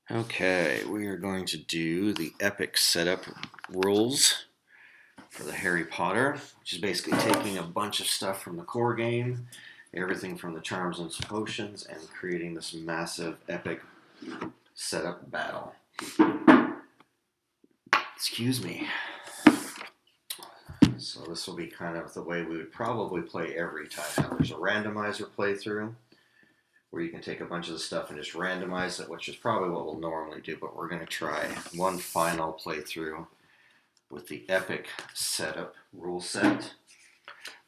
Okay, we are going to do the epic setup rules for the Harry Potter, which is basically taking a bunch of stuff from the core game, everything from the charms and potions, and creating this massive epic setup battle. Excuse me. So this will be kind of the way we would probably play every time. Now there's a randomizer playthrough where you can take a bunch of the stuff and just randomize it, which is probably what we'll normally do, but we're going to try one final playthrough with the epic setup rule set.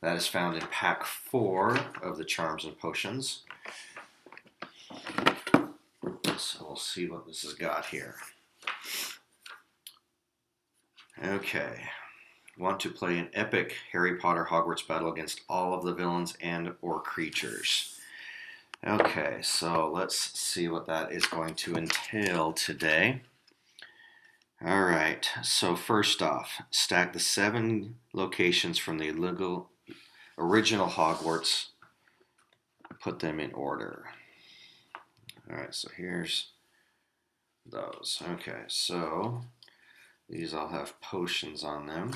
That is found in pack 4 of the charms and potions. So we'll see what this has got here. Okay. Want to play an epic Harry Potter Hogwarts battle against all of the villains and or creatures. Okay, so let's see what that is going to entail today. All right, so first off, stack the 7 locations from the original Hogwarts, put them in order. All right, so here's those. Okay, so these all have potions on them.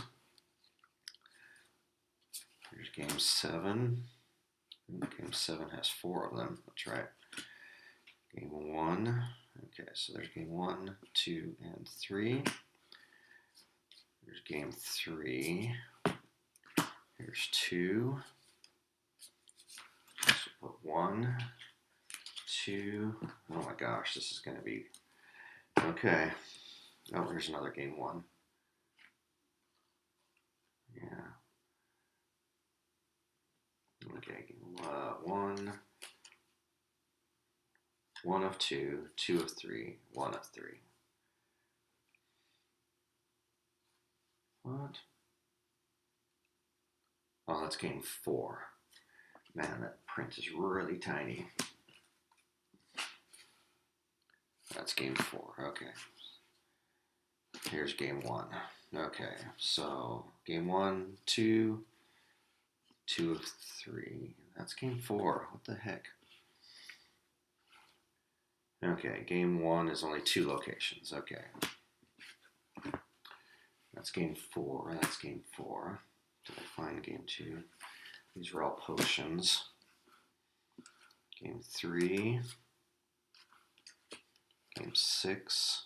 Here's game 7. Game 7 has 4 of them. That's right. Game 1. Okay, so there's game 1, 2, and 3. There's game 3. Here's 2. So put 1, 2. Oh my gosh, this is going to be... Okay. Oh, here's another game 1. Yeah. Okay, game 1. 1 of 2, 2 of 3, 1 of 3. What? Oh, that's game 4. Man, that print is really tiny. That's game 4. Okay. Here's game 1. Okay, so game 1, 2, 2 of 3. That's game 4. What the heck? Okay, game 1 is only 2 locations. Okay. That's game 4. That's game 4. Did I find game 2? These are all potions. Game 3. Game 6.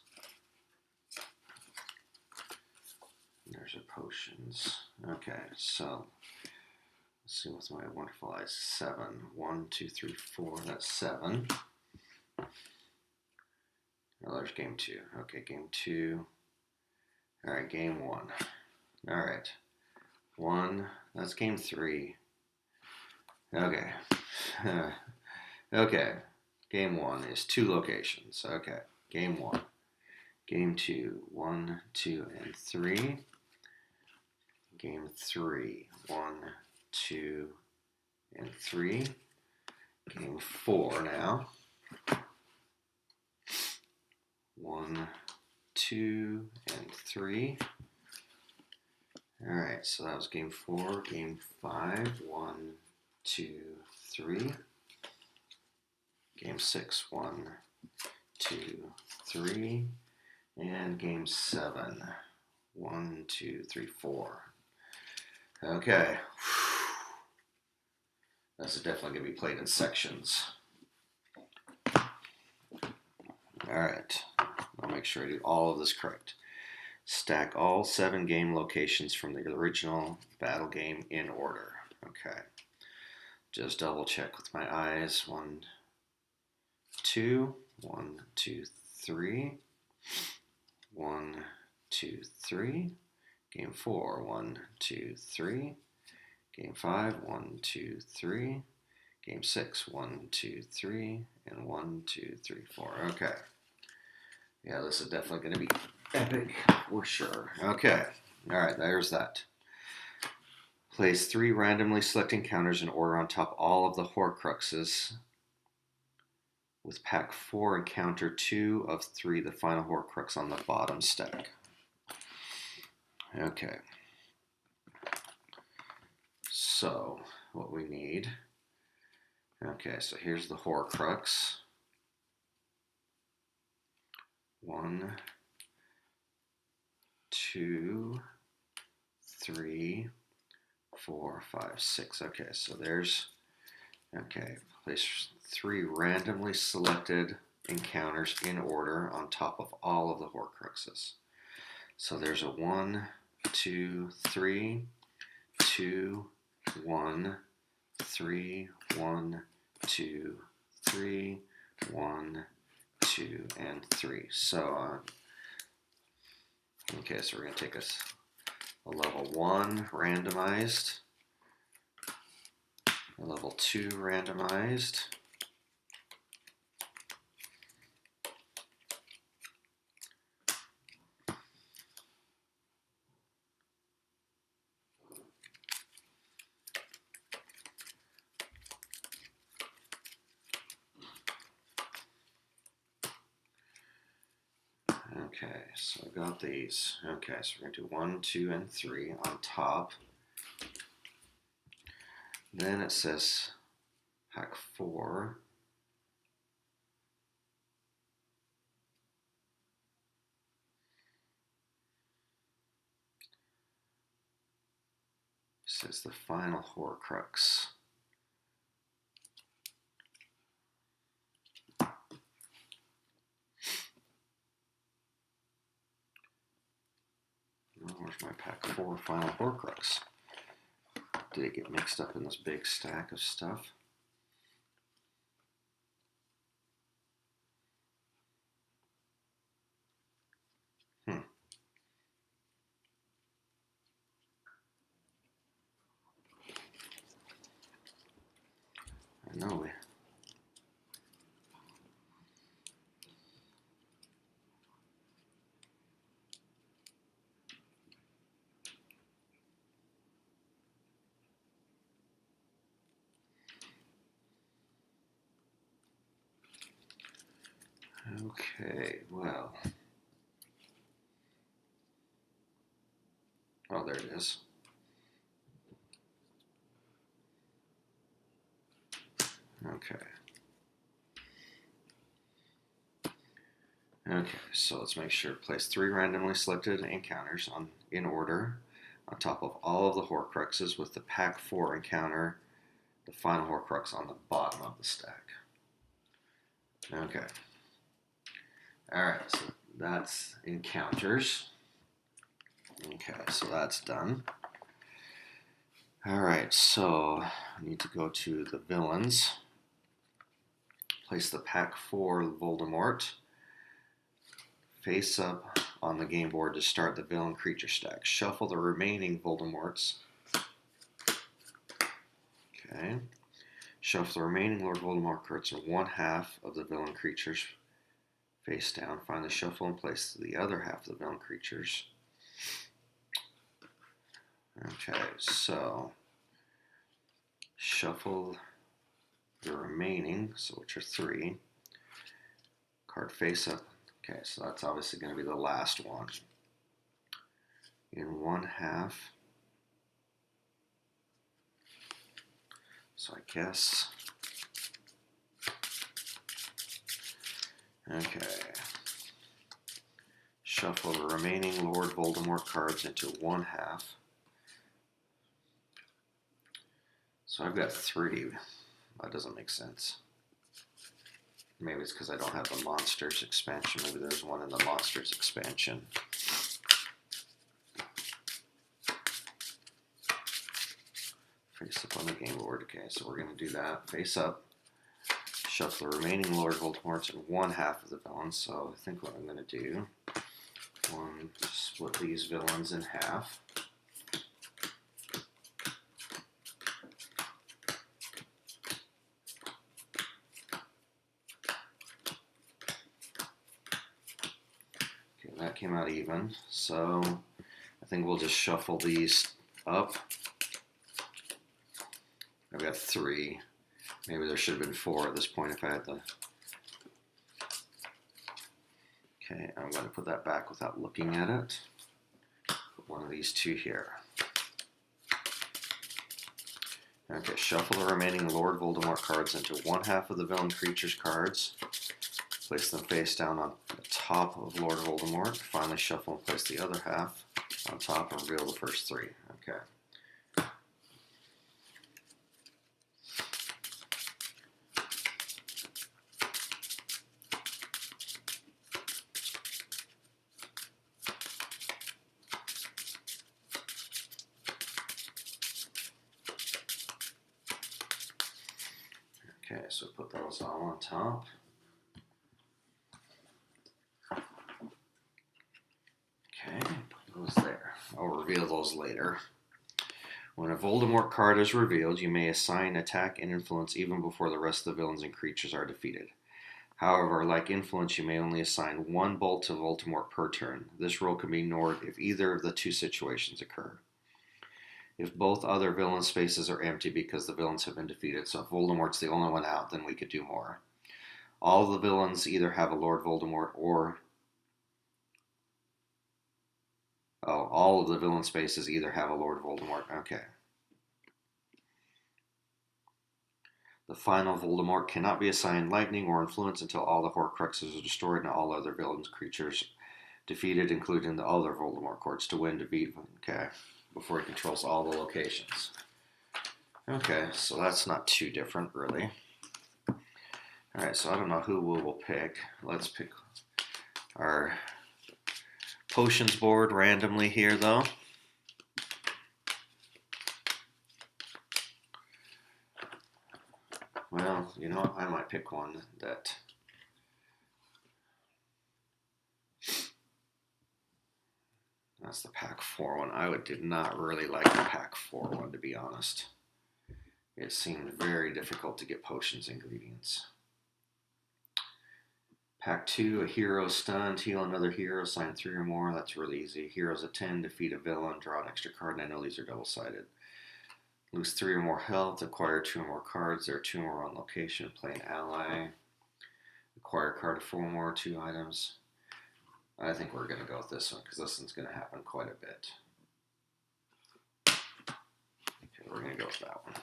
There's our potions. Okay, so let's see what's my wonderful eyes. 7. 1, 2, 3, 4. That's 7. Oh, there's game 2. Okay, game 2. All right, game 1. All right. 1. That's game 3. Okay. Okay. Game 1 is 2 locations. Okay. Game 1. Game 2. 1, 2, and 3. Game 3. 1, 2, and 3. Game 4 now. 1, 2, and 3. All right, so that was game 4. Game 5. 1, 2, 3. Game 6. 1, 2, 3. And game 7. 1, 2, 3, 4. Okay. That's definitely going to be played in sections. All right. I'll make sure I do all of this correct. Stack all 7 game locations from the original battle game in order. Okay. Just double check with my eyes. 1, 2. 1, 2, 3. 1, 2, 3. Game 4. 1, 2, 3. Game 5. 1, 2, 3. Game 6. 1, 2, 3. And 1, 2, 3, 4. Okay. Yeah, this is definitely going to be epic, for sure. Okay. All right, there's that. Place 3 randomly select encounters in order on top all of the Horcruxes. With pack 4, encounter 2 of 3, the final Horcrux on the bottom stack. Okay. So, what we need... Okay, so here's the Horcrux. 1, 2, 3, 4, 5, 6. Okay, so there's, okay, place 3 randomly selected encounters in order on top of all of the Horcruxes. So there's a 1, 2, 3, 2, 1, 3, 1, 2, 3, 1, 2, and 3. So okay, so we're going to take a level 1 randomized, a level 2 randomized, okay, so I got these. Okay, so we're going to do 1, 2, and 3 on top. Then it says pack 4. It says the final Horcrux. Where's my pack 4 final Horcrux? Did it get mixed up in this big stack of stuff? I know. Okay, well. Oh, there it is. Okay. Okay, so let's make sure place 3 randomly selected encounters in order on top of all of the Horcruxes with the pack 4 encounter, the final Horcrux on the bottom of the stack. Okay. Alright, so that's encounters. Okay, so that's done. Alright, so I need to go to the villains. Place the pack 4 Voldemort face up on the game board to start the villain creature stack. Shuffle the remaining Voldemorts. Okay. Shuffle the remaining Lord Voldemort cards in 1/2 of the villain creatures face down. Finally shuffle and place the other half of the villain creatures. Okay, so shuffle the remaining, so which are 3. Card face up. Okay, so that's obviously going to be the last one. In 1/2. So I guess. Okay. Shuffle the remaining Lord Voldemort cards into 1/2. So I've got 3. That doesn't make sense. Maybe it's because I don't have the Monsters expansion. Maybe there's one in the Monsters expansion. Face up on the game board. Okay, so we're going to do that. Face up. Shuffle the remaining Lord Voldemorts in 1/2 of the villains. So I think what I'm going to do, split these villains in half. Okay, that came out even. So I think we'll just shuffle these up. I've got 3. Maybe there should have been 4 at this point if I had the... Okay, I'm going to put that back without looking at it. Put one of these 2 here. Okay, shuffle the remaining Lord Voldemort cards into 1/2 of the villain creatures cards. Place them face down on the top top of Lord Voldemort. Finally shuffle and place the other half on top and reveal the first 3. Okay. Okay, so put those all on top. Okay, put those there. I'll reveal those later. When a Voldemort card is revealed, you may assign attack and influence even before the rest of the villains and creatures are defeated. However, like influence, you may only assign 1 bolt to Voldemort per turn. This rule can be ignored if either of the 2 situations occur. If both other villain spaces are empty because the villains have been defeated, so if Voldemort's the only one out, then we could do more. All of the villains either have a Lord Voldemort or... Oh, all of the villain spaces either have a Lord Voldemort. Okay. The final Voldemort cannot be assigned lightning or influence until all the Horcruxes are destroyed and all other villains creatures defeated, including the other Voldemort cards, to win defeat. Okay. Before he controls all the locations. Okay, so that's not too different, really. Alright, so I don't know who we will pick. Let's pick our potions board randomly here, though. Well, you know what? I might pick one that... That's the pack 4 one. I did not really like the pack 4 one, to be honest. It seemed very difficult to get potions ingredients. Pack 2, a hero stunned, heal another hero, sign 3 or more. That's really easy. Heroes of 10, defeat a villain, draw an extra card, and I know these are double-sided. Lose 3 or more health, acquire 2 or more cards. There are 2 more on location, play an ally. Acquire a card of 4 more, 2 items. I think we're going to go with this one because this one's going to happen quite a bit. Okay, we're going to go with that one.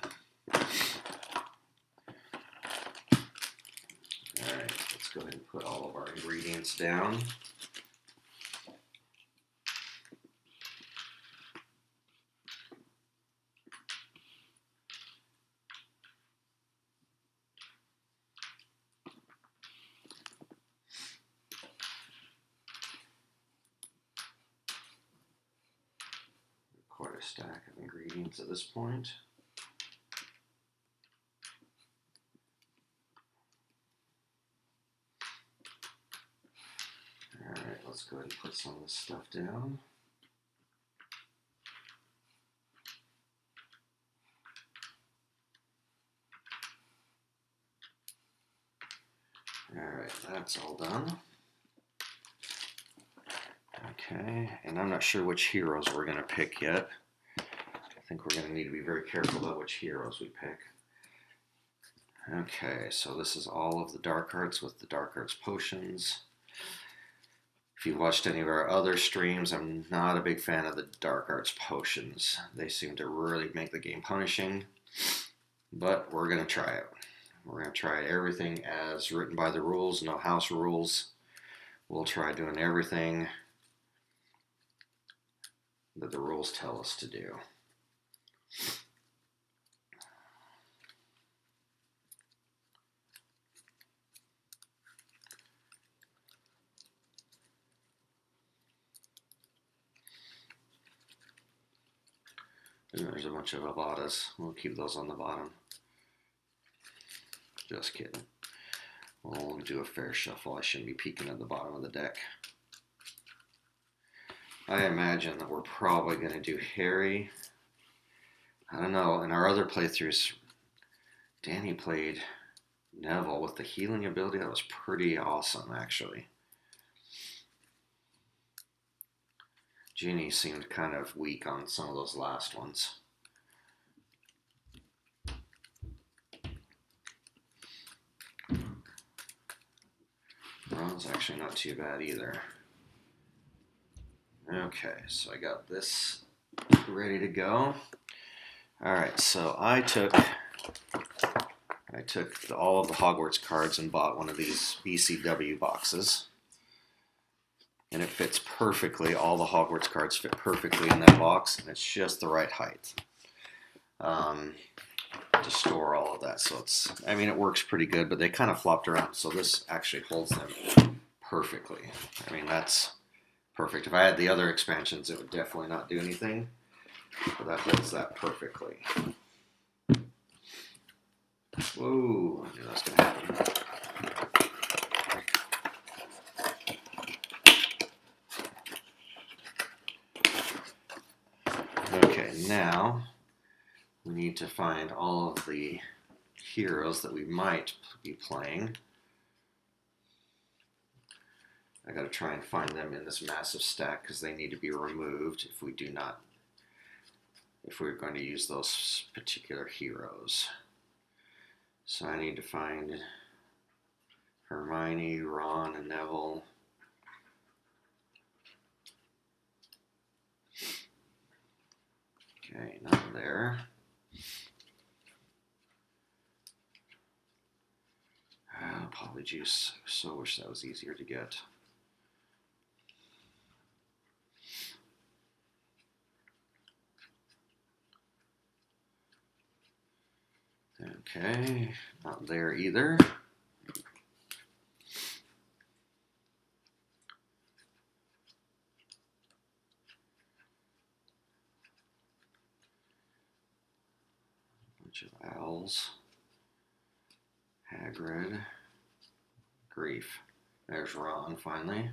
Alright, let's go ahead and put all of our ingredients down. Quite a stack of ingredients at this point. Alright, let's go ahead and put some of this stuff down. Alright, that's all done. Okay, and I'm not sure which heroes we're going to pick yet. I think we're going to need to be very careful about which heroes we pick. Okay, so this is all of the dark arts with the dark arts potions. If you've watched any of our other streams, I'm not a big fan of the dark arts potions. They seem to really make the game punishing, but we're going to try it. We're going to try everything as written by the rules, no house rules. We'll try doing everything that the rules tell us to do. And there's a bunch of Avadas. We'll keep those on the bottom. Just kidding. We'll do a fair shuffle. I shouldn't be peeking at the bottom of the deck. I imagine that we're probably going to do Harry. I don't know. In our other playthroughs, Danny played Neville with the healing ability. That was pretty awesome, actually. Ginny seemed kind of weak on some of those last ones. Ron's actually not too bad either. Okay, so I got this ready to go. Alright, so I took all of the Hogwarts cards and bought one of these BCW boxes. And it fits perfectly. All the Hogwarts cards fit perfectly in that box, and it's just the right height to store all of that. So it's, I mean, it works pretty good, but they kind of flopped around. So this actually holds them perfectly. I mean, that's perfect. If I had the other expansions, it would definitely not do anything. But that does that perfectly. Whoa, I knew that was going to happen. Okay, now we need to find all of the heroes that we might be playing. I got to try and find them in this massive stack because they need to be removed if we're going to use those particular heroes. So I need to find Hermione, Ron, and Neville. Okay, not there. Polyjuice. I so wish that was easier to get. Okay, not there either. Bunch of owls. Hagrid. Grief. There's Ron finally.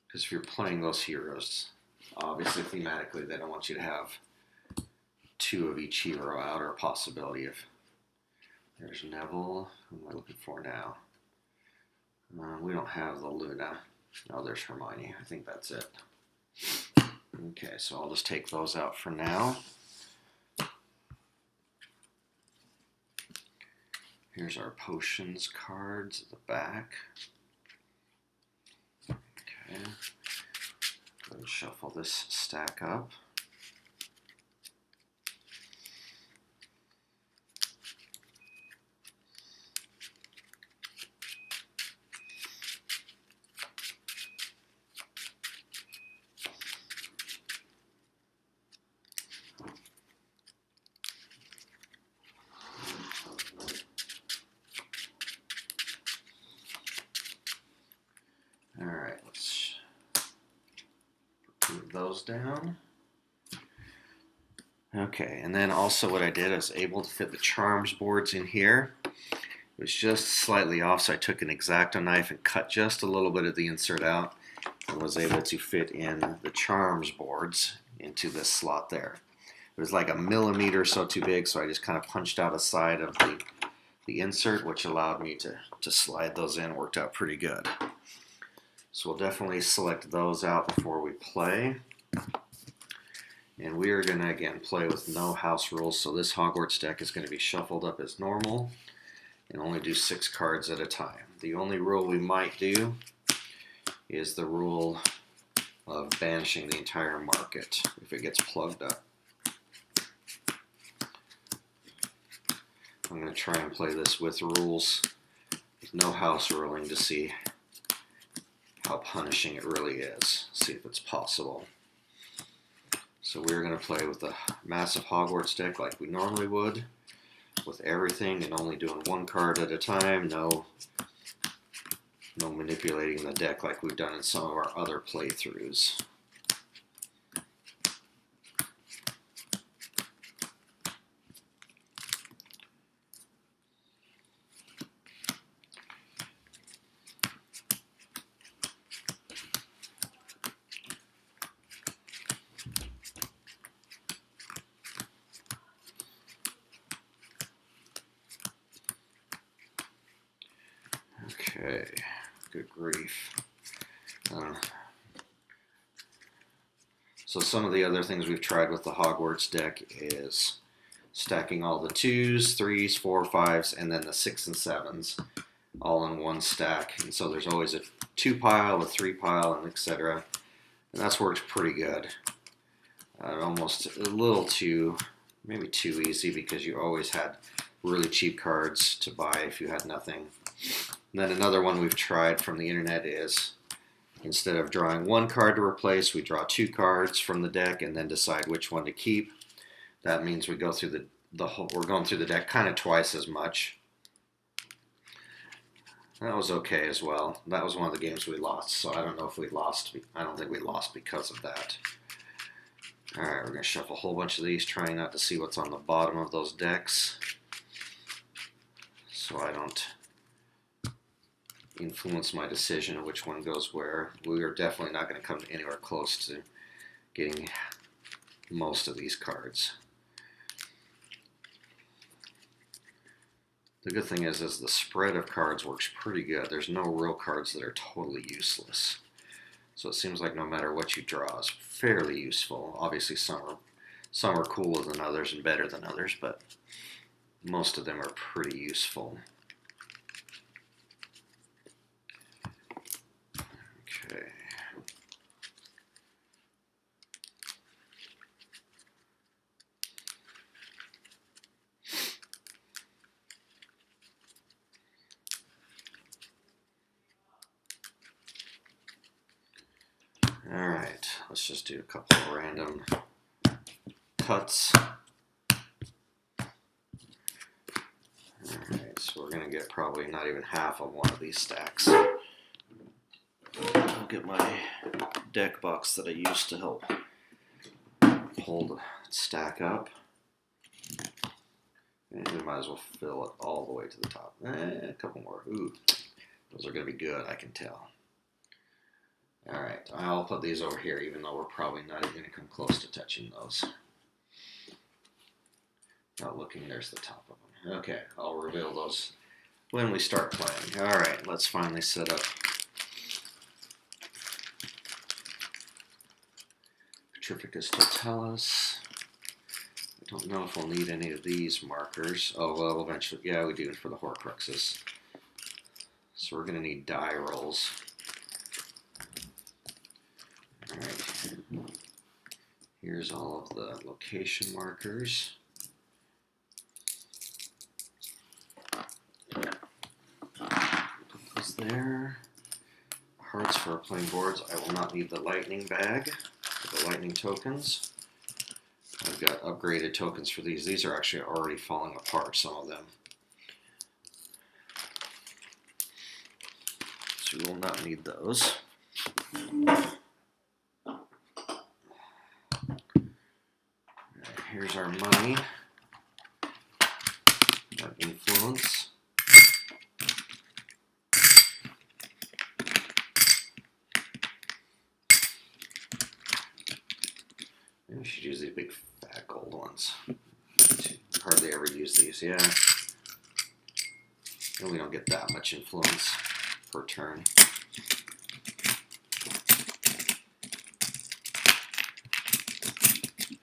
Because if you're playing those heroes, obviously thematically they don't want you to have two of each hero out, or a possibility of. There's Neville. Who am I looking for now? We don't have the Luna. Oh, there's Hermione. I think that's it. Okay, so I'll just take those out for now. Here's our potions cards at the back. Okay. Go and shuffle this stack up. Alright, let's move those down. Okay, and then also what I did, I was able to fit the charms boards in here. It was just slightly off, so I took an X-Acto knife and cut just a little bit of the insert out and was able to fit in the charms boards into this slot there. It was like a millimeter or so too big, so I just kind of punched out a side of the insert, which allowed me to slide those in. Worked out pretty good. So we'll definitely select those out before we play. And we are going to, again, play with no house rules. So this Hogwarts deck is going to be shuffled up as normal and only do 6 cards at a time. The only rule we might do is the rule of banishing the entire market if it gets plugged up. I'm going to try and play this with rules, with no house ruling, to see how punishing it really is. See if it's possible. So we're going to play with a massive Hogwarts deck like we normally would, with everything and only doing 1 card at a time. No manipulating the deck like we've done in some of our other playthroughs. Okay, good grief. So some of the other things we've tried with the Hogwarts deck is stacking all the 2s, 3s, 4, 5s, and then the 6 and 7s all in one stack. And so there's always a 2 pile, a 3 pile, and etc. And that's worked pretty good. Almost a little too, maybe too easy, because you always had really cheap cards to buy if you had nothing. And then another one we've tried from the internet is instead of drawing one card to replace, we draw 2 cards from the deck and then decide which one to keep. That means we go through the whole, we're going through the deck kind of twice as much. That was okay as well. That was one of the games we lost, so I don't know if we lost. I don't think we lost because of that. Alright, we're going to shuffle a whole bunch of these, trying not to see what's on the bottom of those decks, so I don't influence my decision of which one goes where. We are definitely not going to come anywhere close to getting most of these cards. The good thing is the spread of cards works pretty good. There's no real cards that are totally useless. So it seems like no matter what you draw is fairly useful. Obviously some are cooler than others and better than others, but most of them are pretty useful. Okay. Alright, let's just do a couple of random cuts. Alright, so we're going to get probably not even half of one of these stacks. I'll get my deck box that I used to help hold the stack up. And we might as well fill it all the way to the top. A couple more. Ooh, those are going to be good, I can tell. Alright, I'll put these over here, even though we're probably not even going to come close to touching those. Not looking, there's the top of them. Okay, I'll reveal those when we start playing. Alright, let's finally set up Petrificus Totalis. I don't know if we'll need any of these markers. Oh, well, eventually, yeah, we do for the Horcruxes. So we're going to need die rolls. Alright, here's all of the location markers. Put those there. Hearts for playing boards. I will not need the lightning bag for the lightning tokens. I've got upgraded tokens for these. These are actually already falling apart, some of them. So we will not need those. Here's our money, our influence. Maybe we should use these big fat gold ones. Hardly ever use these, yeah. And we don't get that much influence per turn.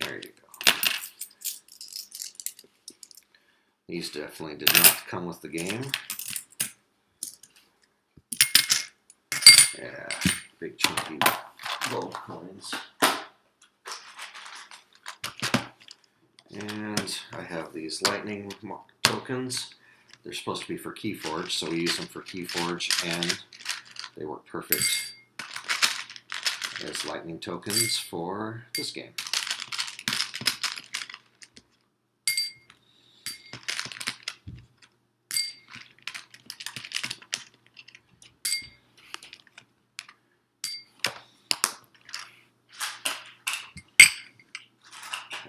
There you go. These definitely did not come with the game. Yeah, big chunky gold coins. And I have these lightning tokens. They're supposed to be for Keyforge, so we use them for Keyforge, and they work perfect as lightning tokens for this game.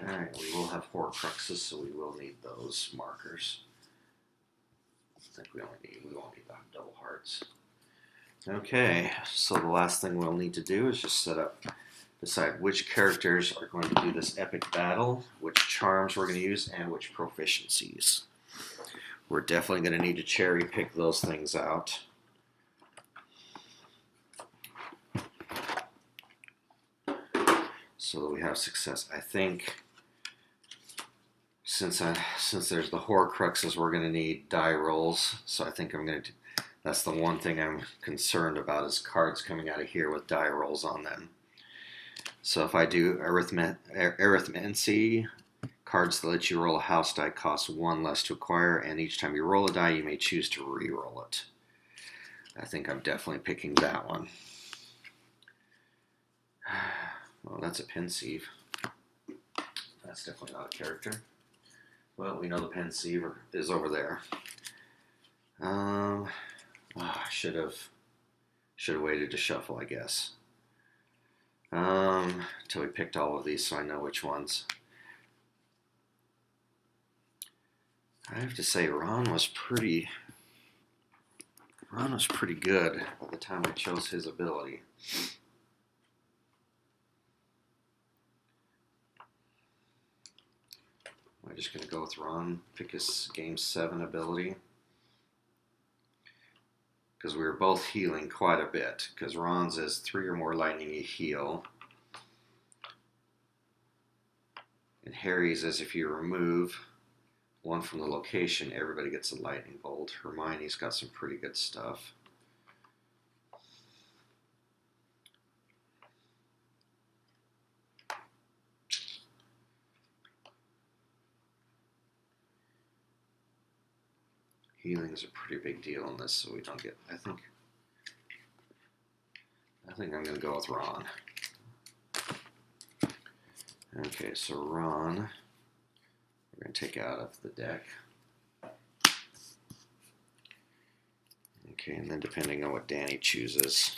Alright, we will have Horcruxes, so we will need those markers. I think we won't need the double hearts. Okay, so the last thing we'll need to do is just decide which characters are going to do this epic battle, which charms we're going to use, and which proficiencies. We're definitely going to need to cherry pick those things out. So that we have success. I think since there's the Horcruxes, we're going to need die rolls. So I think that's the one thing I'm concerned about, is cards coming out of here with die rolls on them. So if I do arithmancy, cards that let you roll a house die cost 1 less to acquire, and each time you roll a die, you may choose to re-roll it. I think I'm definitely picking that one. Well, that's a pensieve. That's definitely not a character. Well, we know the pensieve is over there. I should have waited to shuffle, I guess. Until we picked all of these, so I know which ones. I have to say, Ron was pretty good by the time I chose his ability. I'm just going to go with Ron, pick his Game 7 ability. Because we were both healing quite a bit. Because Ron's is 3 or more lightning, you heal. And Harry's is if you remove one from the location, everybody gets a lightning bolt. Hermione's got some pretty good stuff. Healing is a pretty big deal in this, so we don't get. I think I'm going to go with Ron. Okay, so Ron, we're going to take out of the deck. Okay, and then depending on what Danny chooses,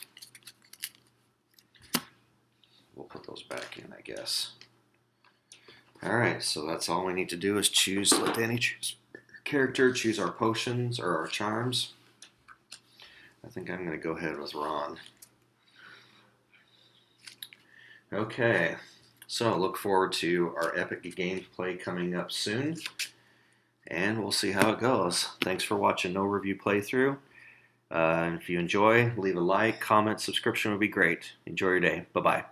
we'll put those back in, I guess. Alright, so that's all we need to do is choose, let Danny choose character, choose our potions or our charms. I think I'm going to go ahead with Ron. Okay, so look forward to our epic gameplay coming up soon, and we'll see how it goes. Thanks for watching No Review Playthrough. If you enjoy, leave a like, comment, subscription would be great. Enjoy your day. Bye-bye.